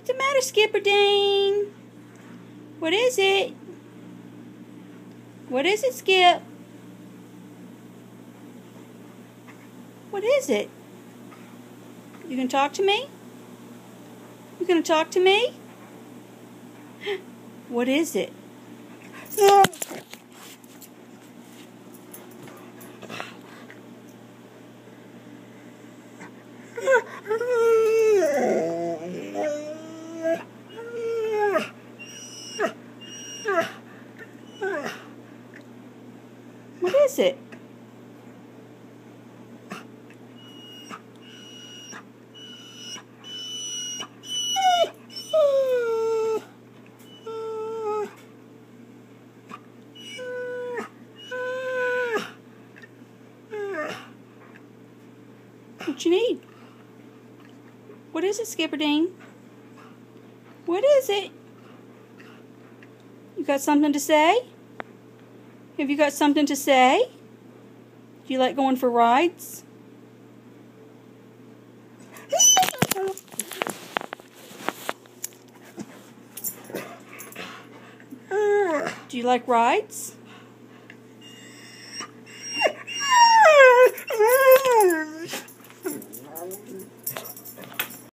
What's the matter, Skipperding? What is it? What is it, Skip? What is it? You gonna talk to me? You gonna talk to me? What is it? What is it? What you need? What is it, Skipperding? What is it? You got something to say? Have you got something to say? Do you like going for rides? Do you like rides?